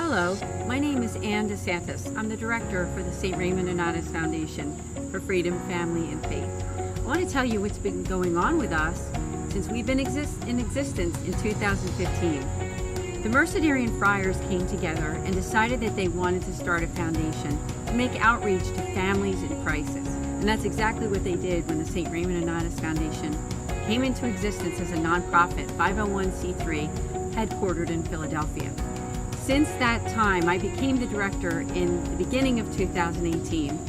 Hello, my name is Anne DeSantis. I'm the director for the St. Raymond Nonnatus Foundation for Freedom, Family, and Faith. I want to tell you what's been going on with us since we've been in existence in 2015. The Mercedarian friars came together and decided that they wanted to start a foundation to make outreach to families in crisis. And that's exactly what they did when the St. Raymond Nonnatus Foundation came into existence as a nonprofit 501c3 headquartered in Philadelphia. Since that time, I became the director in the beginning of 2018,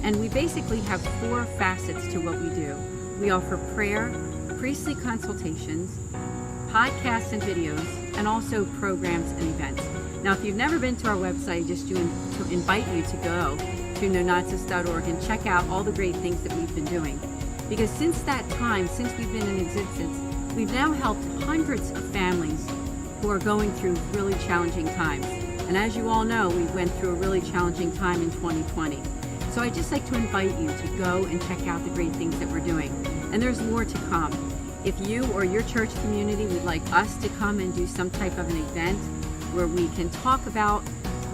and we basically have 4 facets to what we do. We offer prayer, priestly consultations, podcasts and videos, and also programs and events. Now, if you've never been to our website, just to invite you to go to nonatus.org and check out all the great things that we've been doing. Because since that time, since we've been in existence, we've now helped hundreds of families who are going through really challenging times. And as you all know, we went through a really challenging time in 2020. So I'd just like to invite you to go and check out the great things that we're doing. And there's more to come. If you or your church community would like us to come and do some type of an event where we can talk about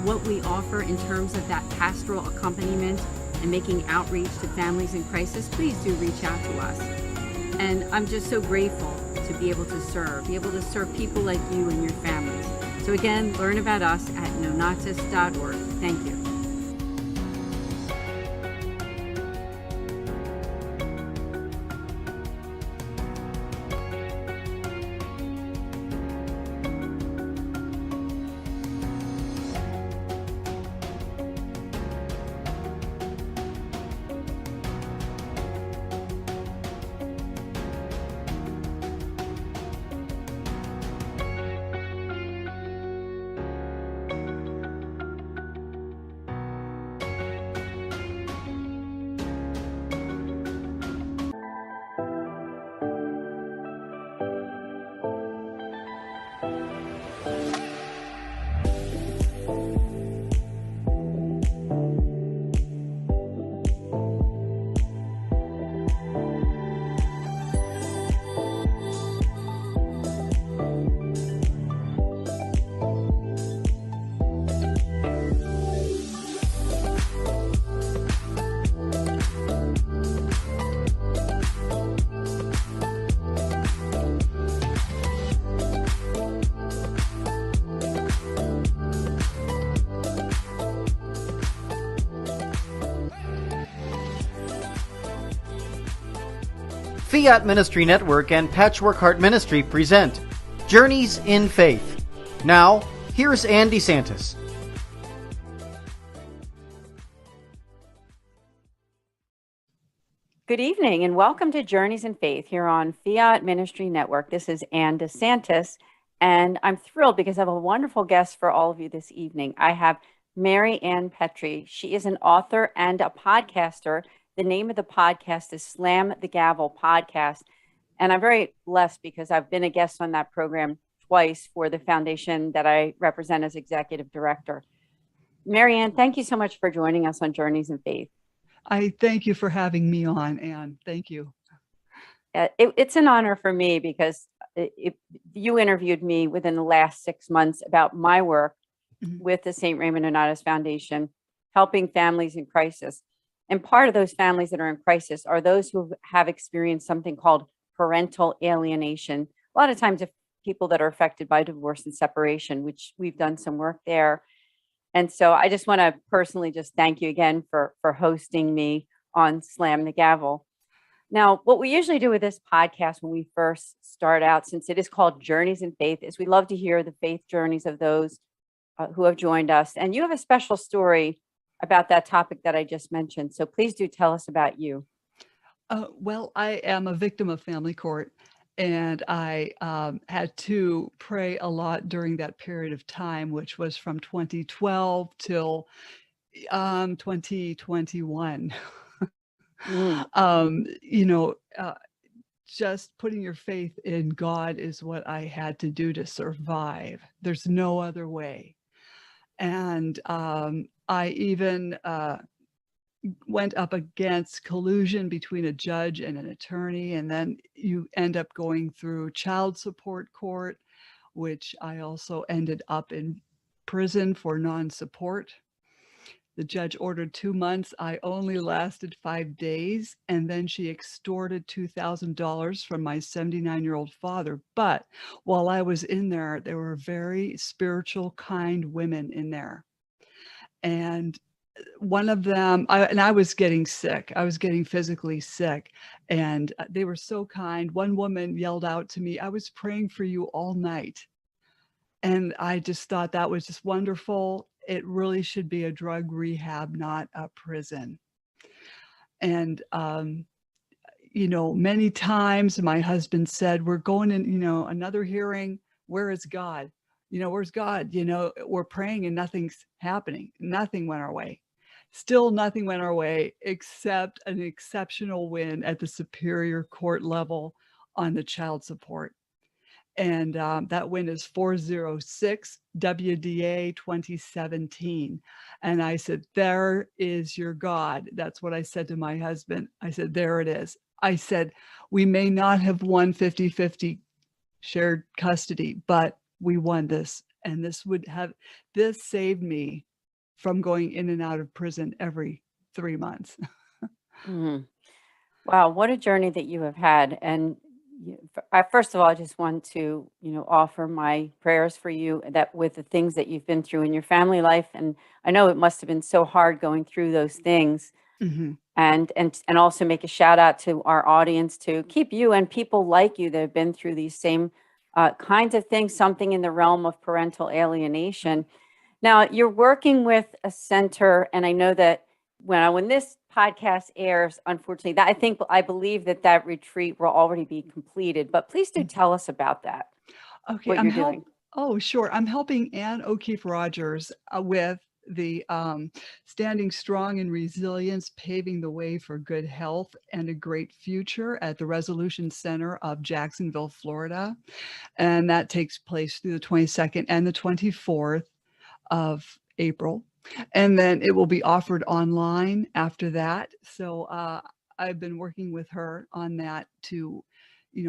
what we offer in terms of that pastoral accompaniment and making outreach to families in crisis, please do reach out to us. And I'm just so grateful to be able to serve people like you and your families. So again, learn about us at nonatus.org. Thank you. Fiat Ministry Network and Patchwork Heart Ministry present Journeys in Faith. Now, here's Anne DeSantis. Good evening and welcome to Journeys in Faith here on Fiat Ministry Network. This is Anne DeSantis, and I'm thrilled because I have a wonderful guest for all of you this evening. I have MaryAnn Petri. She is an author and a podcaster. The name of the podcast is Slam the Gavel Podcast. And I'm very blessed because I've been a guest on that program twice for the foundation that I represent as executive director. MaryAnn, thank you so much for joining us on Journeys in Faith. I thank you for having me on, Anne. Thank you. It's an honor for me because you interviewed me within the last 6 months about my work with the St. Raymond Nonnatus Foundation, helping families in crisis. And part of those families that are in crisis are those who have experienced something called parental alienation. A lot of times, if people that are affected by divorce and separation, which we've done some work there. And so I just want to personally just thank you again for hosting me on Slam the Gavel. Now, what we usually do with this podcast when we first start out, since it is called Journeys in Faith, is we love to hear the faith journeys of those who have joined us. And you have a special story about that topic that I just mentioned. So please do tell us about you. Well, I am a victim of family court, and I had to pray a lot during that period of time, which was from 2012 till 2021. Just putting your faith in God is what I had to do to survive. There's no other way. And I even went up against collusion between a judge and an attorney, and then you end up going through child support court, which I also ended up in prison for non-support. The judge ordered 2 months. I only lasted 5 days, and then she extorted $2,000 from my 79-year-old father. But while I was in there were very spiritual, kind women in there. And one of them, I was getting sick. I was getting physically sick, and they were so kind. One woman yelled out to me, "I was praying for you all night." And I just thought that was just wonderful. It really should be a drug rehab, not a prison. And, many times my husband said, "We're going in, another hearing. Where is God? Where's God? We're praying and nothing's happening." Nothing went our way. Still nothing went our way except an exceptional win at the Superior Court level on the child support. And that win is 406 WDA 2017. And I said, "There is your God." That's what I said to my husband. I said, "There it is." I said, "We may not have won 50-50 shared custody, but we won this. And this saved me from going in and out of prison every 3 months." Mhm. Wow, what a journey that you have had. And first of all, I just want to, offer my prayers for you that with the things that you've been through in your family life. And I know it must have been so hard going through those things. Mhm. And also make a shout out to our audience to keep you and people like you that have been through these same kinds of things, something in the realm of parental alienation. Now, you're working with a center, and I know that when this podcast airs, unfortunately, I believe that retreat will already be completed. But please do tell us about that, Okay, what you're doing. Oh, sure. I'm helping Anne O'Keefe Rogers with the Standing Strong in Resilience, Paving the Way for Good Health and a Great Future at the Resolution Center of Jacksonville, Florida. And that takes place through the 22nd and the 24th of April. And then it will be offered online after that. So I've been working with her on that to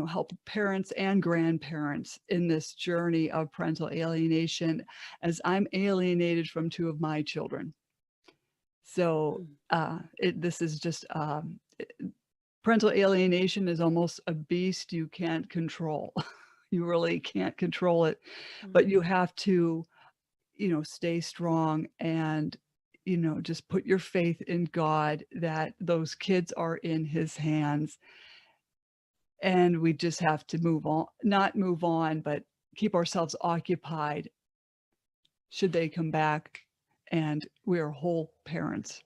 help parents and grandparents in this journey of parental alienation, as I'm alienated from 2 of my children. So this is just parental alienation is almost a beast you can't control. You really can't control it, but you have to stay strong and, just put your faith in God that those kids are in his hands. And we just have to not move on, but keep ourselves occupied should they come back, and we are whole parents.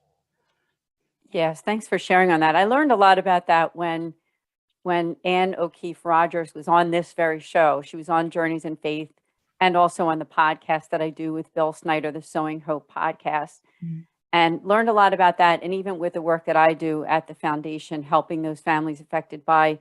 Yes, thanks for sharing on that. I learned a lot about that when Anne O'Keefe Rogers was on this very show. She was on Journeys in Faith and also on the podcast that I do with Bill Snyder, the Sowing Hope podcast, and learned a lot about that. And even with the work that I do at the foundation, helping those families affected by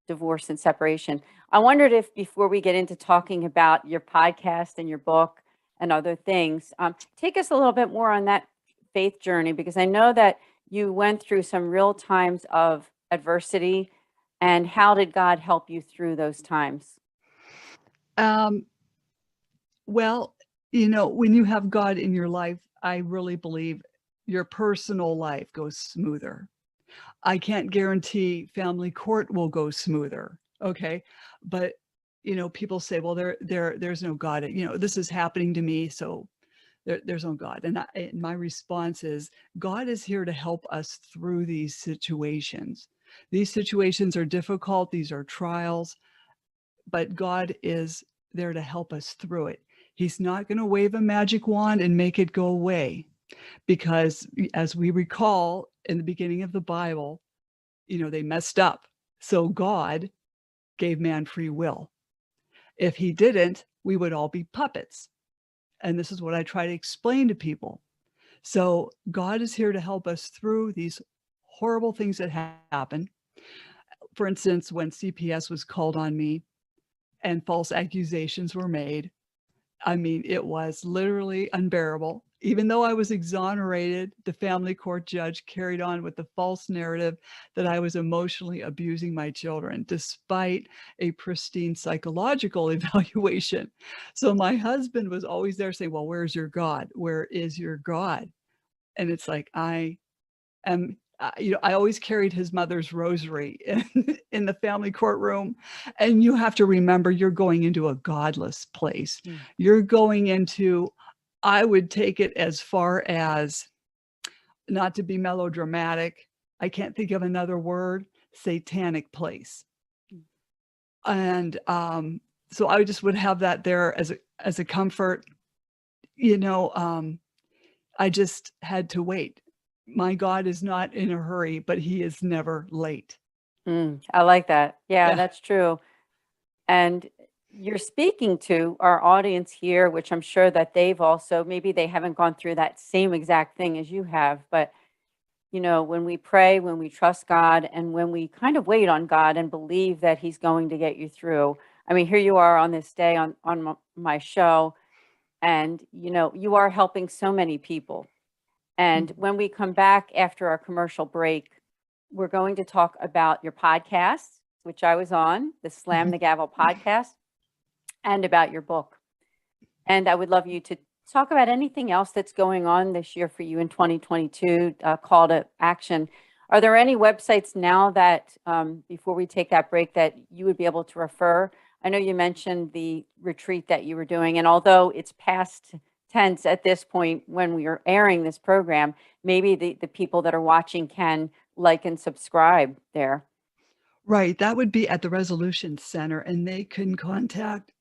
divorce and separation. I wondered if, before we get into talking about your podcast and your book and other things, take us a little bit more on that faith journey, because I know that you went through some real times of adversity. And how did God help you through those times? Well, when you have God in your life, I really believe your personal life goes smoother. I can't guarantee family court will go smoother. Okay. But, people say, well, there's no God. This is happening to me. So there's no God. And my response is, God is here to help us through these situations. These situations are difficult. These are trials, but God is there to help us through it. He's not going to wave a magic wand and make it go away, because as we recall in the beginning of the Bible, they messed up. So God gave man free will. If he didn't, we would all be puppets. And this is what I try to explain to people. So God is here to help us through these horrible things that happen. For instance, when CPS was called on me and false accusations were made, I mean, it was literally unbearable. Even though I was exonerated, the family court judge carried on with the false narrative that I was emotionally abusing my children, despite a pristine psychological evaluation. So my husband was always there saying, well, where's your God? Where is your God? And it's like, I am, I always carried his mother's rosary in the family courtroom. And you have to remember, you're going into a godless place. You're going into, I would take it as far as, not to be melodramatic, I can't think of another word, satanic place. And so I just would have that there as a comfort. I just had to wait. My God is not in a hurry, but he is never late. I like that. Yeah, that's true. And you're speaking to our audience here, which I'm sure that they've also, maybe they haven't gone through that same exact thing as you have, but when we pray, when we trust God, and when we kind of wait on God and believe that he's going to get you through. I mean, here you are on this day on my show, and you are helping so many people. And when we come back after our commercial break, we're going to talk about your podcast, which I was on, the Slam the Gavel podcast, and about your book. And I would love you to talk about anything else that's going on this year for you in 2022, call to action. Are there any websites now that, before we take that break, that you would be able to refer? I know you mentioned the retreat that you were doing, and although it's past tense at this point when we are airing this program, maybe the people that are watching can like and subscribe there. Right. That would be at the Resolution Center, and they can contact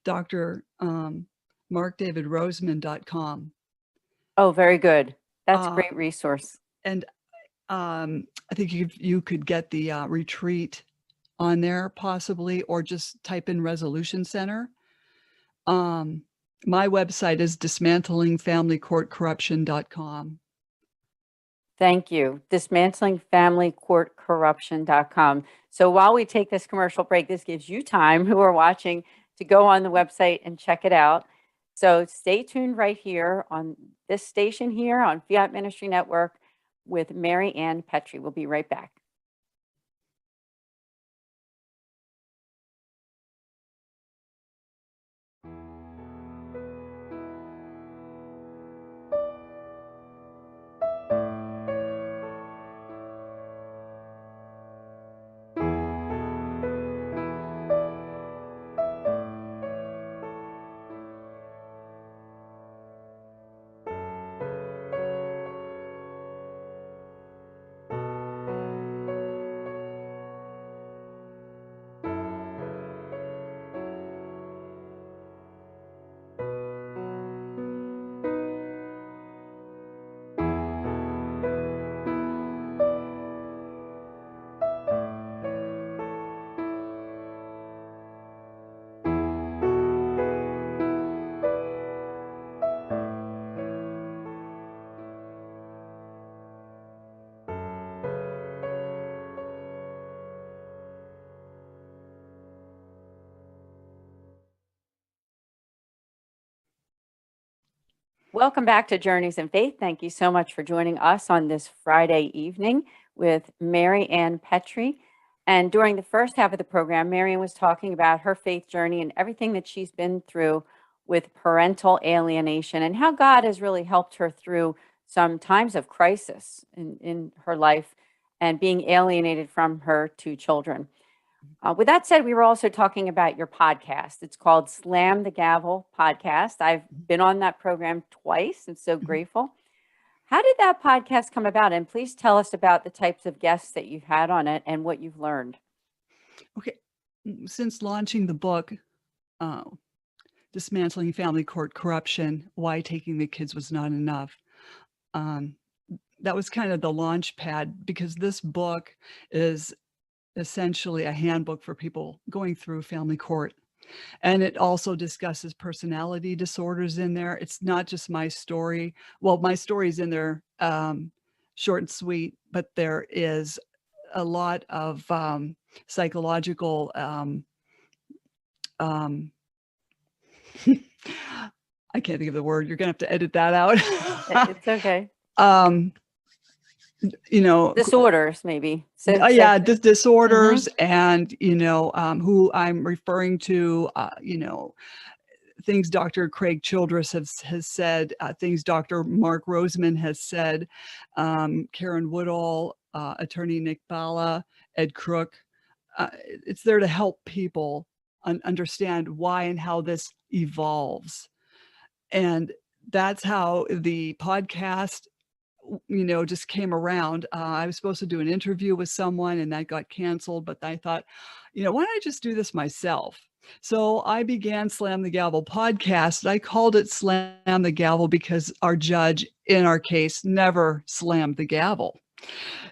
Dr. MarkDavidRoseman.com. Oh, very good. That's a great resource. And I think you could get the retreat on there possibly, or just type in Resolution Center. My website is dismantlingfamilycourtcorruption.com. Thank you. Dismantlingfamilycourtcorruption.com. So while we take this commercial break, this gives you time, who are watching, to go on the website and check it out. So stay tuned right here on this station here on Fiat Ministry Network with MaryAnn Petri. We'll be right back. Welcome back to Journeys in Faith. Thank you so much for joining us on this Friday evening with MaryAnn Petri. And during the first half of the program, MaryAnn was talking about her faith journey and everything that she's been through with parental alienation and how God has really helped her through some times of crisis in her life and being alienated from her two children. With that said, we were also talking about your podcast. It's called Slam the Gavel Podcast. I've been on that program twice and so grateful. How did that podcast come about? And please tell us about the types of guests that you've had on it and what you've learned. Okay. Since launching the book, Dismantling Family Court Corruption, Why Taking the Kids Was Not Enough, that was kind of the launch pad, because this book is essentially a handbook for people going through family court. And it also discusses personality disorders in there. It's not just my story. Well, my story's in there, short and sweet, but there is a lot of psychological I can't think of the word. You're going to have to edit that out. It's okay. You know, Disorders, maybe. yeah, Mm-hmm. disorders, and who I'm referring to, things Dr. Craig Childress has said, things Dr. Mark Roseman has said, Karen Woodall, attorney Nick Bala, Ed Crook. It's there to help people understand why and how this evolves. And that's how the podcast just came around. I was supposed to do an interview with someone and that got canceled, but I thought, why don't I just do this myself? So I began Slam the Gavel podcast. I called it Slam the Gavel because our judge in our case never slammed the gavel.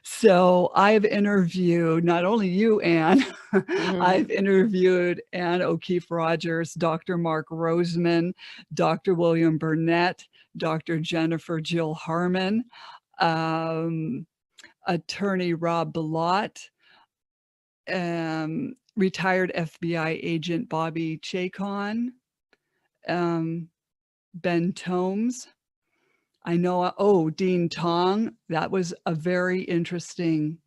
So I've interviewed not only you, Anne, I've interviewed Anne O'Keefe Rogers, Dr. Mark Roseman, Dr. William Burnett, Dr. Jennifer Jill Harmon, attorney Rob Bilott, retired FBI agent Bobby Chacon, Ben Tomes. I know, Dean Tong. That was a very interesting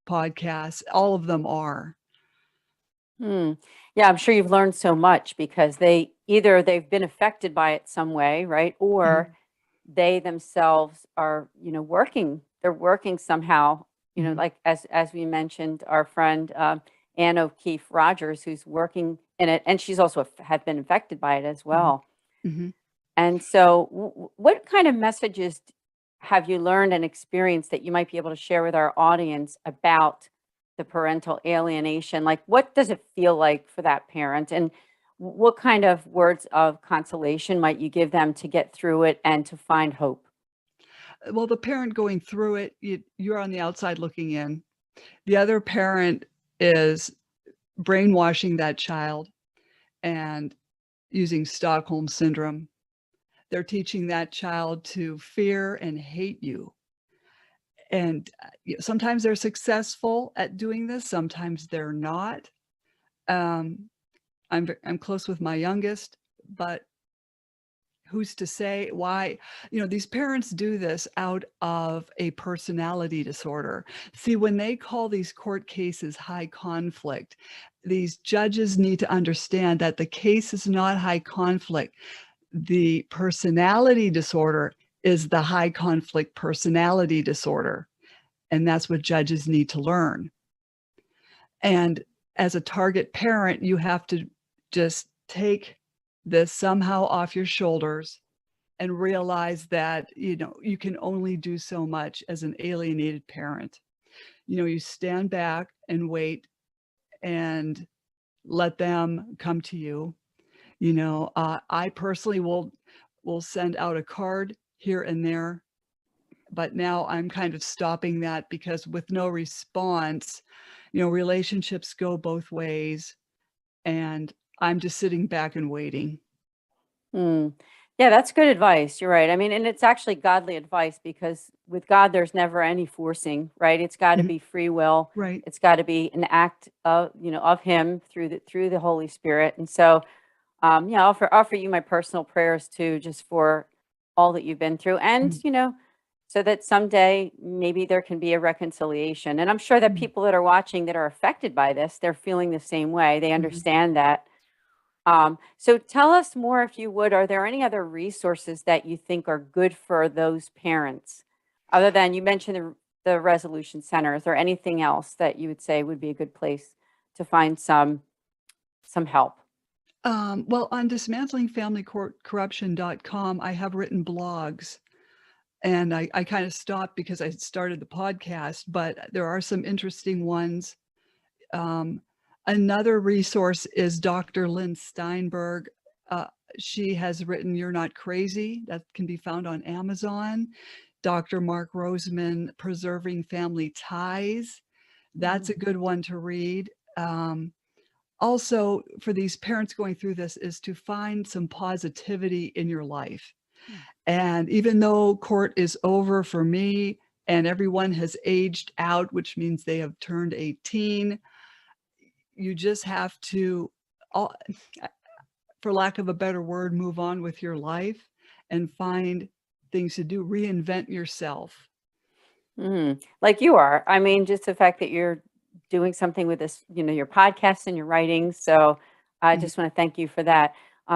podcast. All of them are. Yeah, I'm sure you've learned so much because they've been affected by it some way, right? Or they themselves are, they're working somehow, like as we mentioned, our friend Anne O'Keefe Rogers, who's working in it, and she's also had been affected by it as well. And so what kind of messages have you learned and experienced that you might be able to share with our audience about the parental alienation? Like, what does it feel like for that parent? And what kind of words of consolation might you give them to get through it and to find hope? Well, the parent going through it, you're on the outside looking in. The other parent is brainwashing that child and using Stockholm syndrome. They're teaching that child to fear and hate you. And sometimes they're successful at doing this. Sometimes they're not. I'm close with my youngest, but who's to say why? These parents do this out of a personality disorder. See, when they call these court cases high conflict, these judges need to understand that the case is not high conflict. The personality disorder is the high conflict personality disorder. And that's what judges need to learn. And as a target parent, you have to just take this somehow off your shoulders and realize that, you can only do so much as an alienated parent. You stand back and wait and let them come to you. I personally will send out a card here and there, but now I'm kind of stopping that because with no response, relationships go both ways, and I'm just sitting back and waiting. Yeah, that's good advice. You're right. I mean, and it's actually godly advice because with God, there's never any forcing, right? It's got to be free will. Right. It's got to be an act of, of Him through the Holy Spirit. And so, I'll offer you my personal prayers too, just for all that you've been through, and so that someday maybe there can be a reconciliation. And I'm sure that people that are watching that are affected by this, they're feeling the same way. They understand that. So tell us more, if you would. Are there any other resources that you think are good for those parents, other than you mentioned the Resolution Center? Is there anything else that you would say would be a good place to find some help? Well, on dismantlingfamilycorruption.com, I have written blogs, and I kind of stopped because I started the podcast, but there are some interesting ones. Another resource is Dr. Lynn Steinberg. She has written You're Not Crazy. That can be found on Amazon. Dr. Mark Roseman, Preserving Family Ties. That's a good one to read. Also, for these parents going through this, is to find some positivity in your life. And even though court is over for me and everyone has aged out, which means they have turned 18, you just have to, for lack of a better word, move on with your life. and find things to do, reinvent yourself. Like you are. I mean, just the fact that you're doing something with this, your podcast and your writing. So I just want to thank you for that.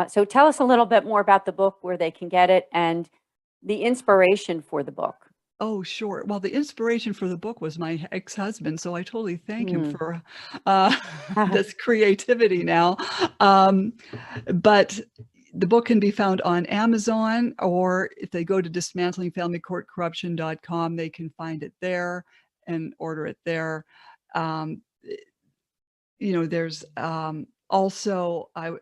So tell us a little bit more about the book, where they can get it, and the inspiration for the book. Oh, sure. Well, the inspiration for the book was my ex-husband, so I totally thank him Mm. for this creativity now. But the book can be found on Amazon, or if they go to dismantlingfamilycourtcorruption.com, they can find it there and order it there. There's also, I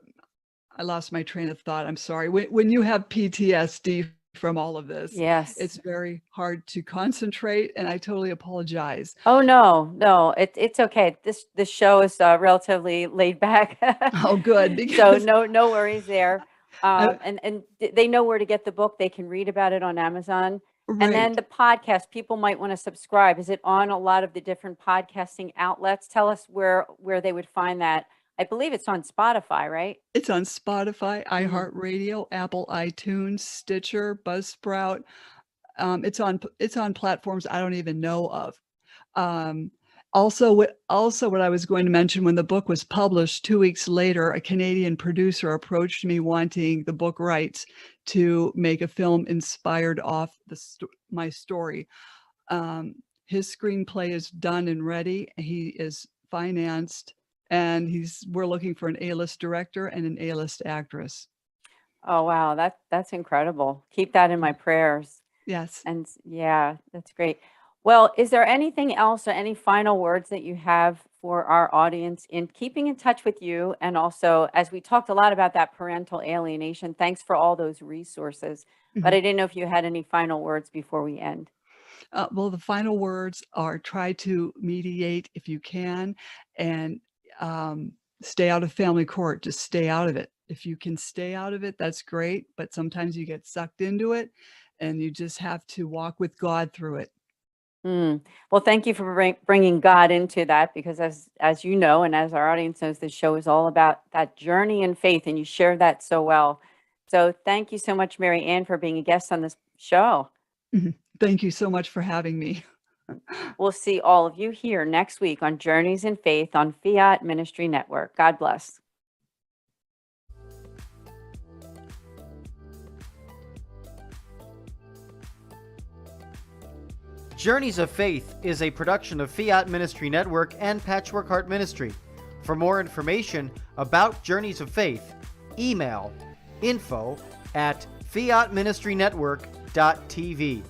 lost my train of thought. I'm sorry. When you have PTSD from all of this, Yes. it's very hard to concentrate, and I totally apologize. Oh, no, it's okay. This show is relatively laid back. Oh, good. So Because no worries there. I- And they know where to get the book. They can read about it on Amazon. And then right. the podcast, people might want to subscribe. Is it on a lot of the different podcasting outlets? Tell us where they would find that. I believe it's on Spotify, right? It's on Spotify, Mhm. iHeartRadio, Apple iTunes, Stitcher, Buzzsprout. It's on platforms I don't even know of. Also, what I was going to mention, when the book was published, 2 weeks later, a Canadian producer approached me wanting the book rights to make a film inspired off my story. His screenplay is done and ready. He is financed, and we're looking for an A-list director and an A-list actress. Oh, wow. That's incredible. Keep that in my prayers. Yes. And yeah, that's great. Well, is there anything else or any final words that you have for our audience in keeping in touch with you? And also, as we talked a lot about that parental alienation, thanks for all those resources. But I didn't know if you had any final words before we end. Well, the final words are: try to mediate if you can, and stay out of family court. Just stay out of it. If you can stay out of it, that's great. But sometimes you get sucked into it, and you just have to walk with God through it. Well, thank you for bringing God into that, because as you know, and as our audience knows, this show is all about that journey in faith, and you shared that so well. So thank you so much, MaryAnn, for being a guest on this show. Thank you so much for having me. We'll see all of you here next week on Journeys in Faith on Fiat Ministry Network. God bless. Journeys of Faith is a production of Fiat Ministry Network and Patchwork Heart Ministry. For more information about Journeys of Faith, email info@fiatministrynetwork.tv.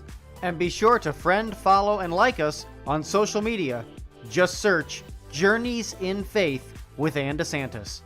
And be sure to friend, follow, and like us on social media. Just search Journeys in Faith with Anne DeSantis.